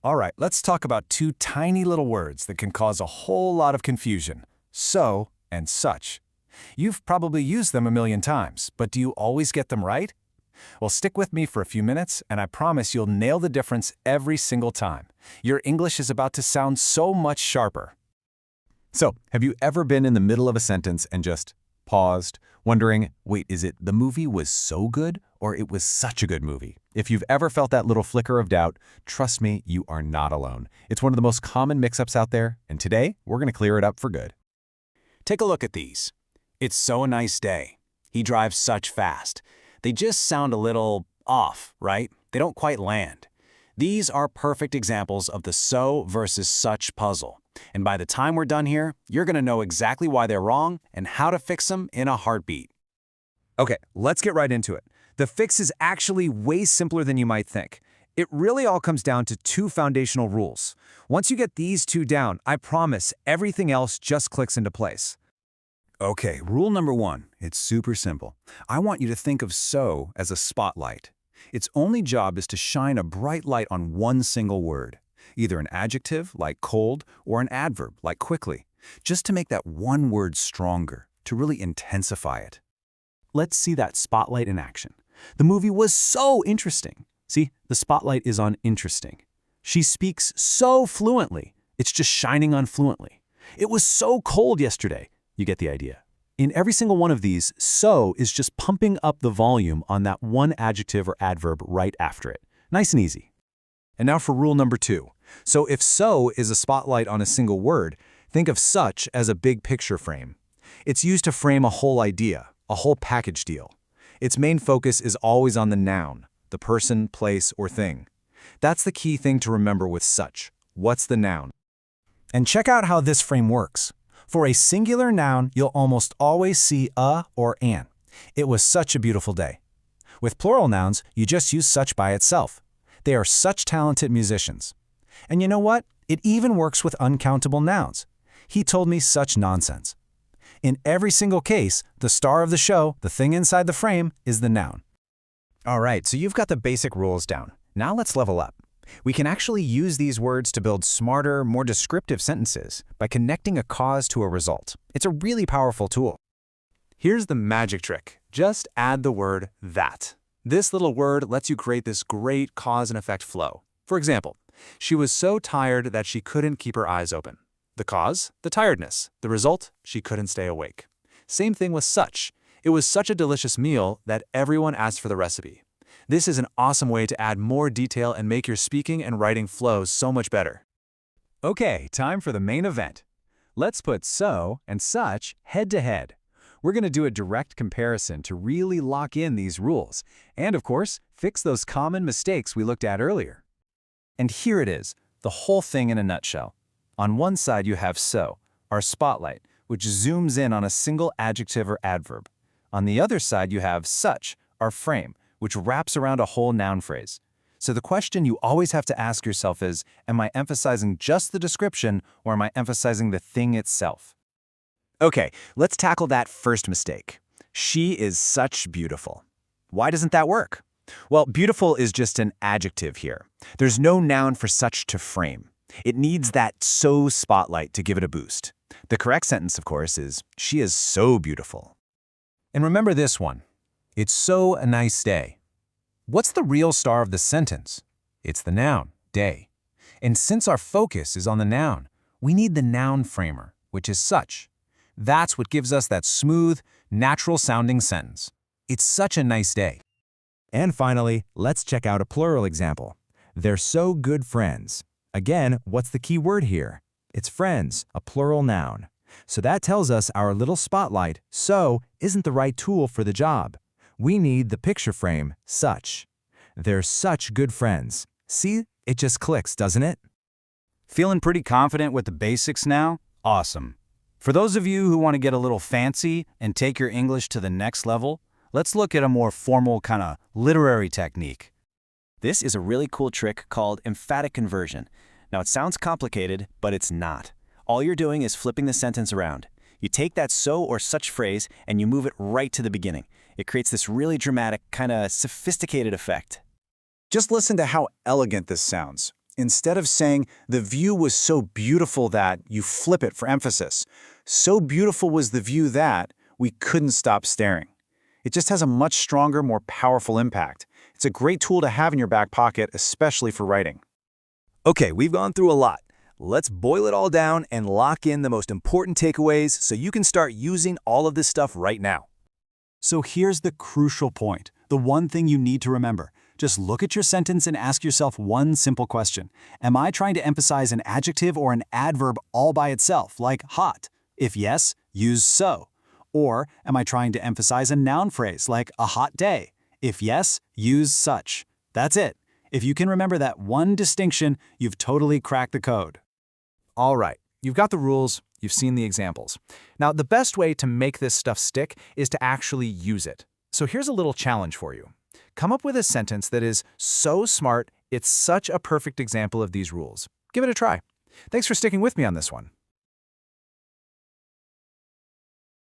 All right, let's talk about two tiny little words that can cause a whole lot of confusion. So and such. You've probably used them a million times, but do you always get them right? Well, stick with me for a few minutes, and I promise you'll nail the difference every single time. Your English is about to sound so much sharper. So, have you ever been in the middle of a sentence and just paused, wondering, wait, is it the movie was so good or it was such a good movie? If you've ever felt that little flicker of doubt, trust me, you are not alone. It's one of the most common mix-ups out there, and today we're going to clear it up for good. Take a look at these. It's so a nice day. He drives such fast. They just sound a little off, right? They don't quite land. These are perfect examples of the so versus such puzzle. And by the time we're done here, you're going to know exactly why they're wrong and how to fix them in a heartbeat. Okay, let's get right into it. The fix is actually way simpler than you might think. It really all comes down to two foundational rules. Once you get these two down, I promise everything else just clicks into place. Okay, rule number one, it's super simple. I want you to think of so as a spotlight. Its only job is to shine a bright light on one single word, either an adjective like cold or an adverb like quickly, just to make that one word stronger, to really intensify it. Let's see that spotlight in action. The movie was so interesting. See, the spotlight is on interesting. She speaks so fluently. It's just shining on fluently. It was so cold yesterday. You get the idea. In every single one of these, so is just pumping up the volume on that one adjective or adverb right after it. Nice and easy. And now for rule number two. So if so is a spotlight on a single word, think of such as a big picture frame. It's used to frame a whole idea, a whole package deal. Its main focus is always on the noun, the person, place, or thing. That's the key thing to remember with such. What's the noun? And check out how this frame works. For a singular noun, you'll almost always see a or an. It was such a beautiful day. With plural nouns, you just use such by itself. They are such talented musicians. And you know what? It even works with uncountable nouns. He told me such nonsense. In every single case, the star of the show, the thing inside the frame, is the noun. All right, so you've got the basic rules down. Now let's level up. We can actually use these words to build smarter, more descriptive sentences by connecting a cause to a result. It's a really powerful tool. Here's the magic trick. Just add the word that. This little word lets you create this great cause and effect flow. For example, she was so tired that she couldn't keep her eyes open. The cause? The tiredness. The result? She couldn't stay awake. Same thing with such. It was such a delicious meal that everyone asked for the recipe. This is an awesome way to add more detail and make your speaking and writing flow so much better. Okay, time for the main event. Let's put so and such head to head. We're going to do a direct comparison to really lock in these rules and, of course, fix those common mistakes we looked at earlier. And here it is, the whole thing in a nutshell. On one side you have so, our spotlight, which zooms in on a single adjective or adverb. On the other side you have such, our frame, which wraps around a whole noun phrase. So the question you always have to ask yourself is, am I emphasizing just the description or am I emphasizing the thing itself? Okay, let's tackle that first mistake. She is such beautiful. Why doesn't that work? Well, beautiful is just an adjective here. There's no noun for such to frame. It needs that so spotlight to give it a boost. The correct sentence, of course, is, she is so beautiful. And remember this one. It's so a nice day. What's the real star of the sentence? It's the noun, day. And since our focus is on the noun, we need the noun framer, which is such. That's what gives us that smooth, natural-sounding sentence. It's such a nice day. And finally, let's check out a plural example. They're so good friends. Again, what's the key word here? It's friends, a plural noun. So that tells us our little spotlight, so, isn't the right tool for the job. We need the picture frame, such. They're such good friends. See, it just clicks, doesn't it? Feeling pretty confident with the basics now? Awesome. For those of you who want to get a little fancy and take your English to the next level, let's look at a more formal kind of literary technique. This is a really cool trick called emphatic conversion. Now it sounds complicated, but it's not. All you're doing is flipping the sentence around. You take that so or such phrase and you move it right to the beginning. It creates this really dramatic, kind of sophisticated effect. Just listen to how elegant this sounds. Instead of saying, the view was so beautiful that, you flip it for emphasis. So beautiful was the view that, we couldn't stop staring. It just has a much stronger, more powerful impact. It's a great tool to have in your back pocket, especially for writing. Okay, we've gone through a lot. Let's boil it all down and lock in the most important takeaways so you can start using all of this stuff right now. So here's the crucial point, the one thing you need to remember. Just look at your sentence and ask yourself one simple question. Am I trying to emphasize an adjective or an adverb all by itself, like hot? If yes, use so. Or am I trying to emphasize a noun phrase, like a hot day? If yes, use such. That's it. If you can remember that one distinction, you've totally cracked the code. All right, you've got the rules, you've seen the examples. Now, the best way to make this stuff stick is to actually use it. So here's a little challenge for you. Come up with a sentence that is so smart, it's such a perfect example of these rules. Give it a try. Thanks for sticking with me on this one.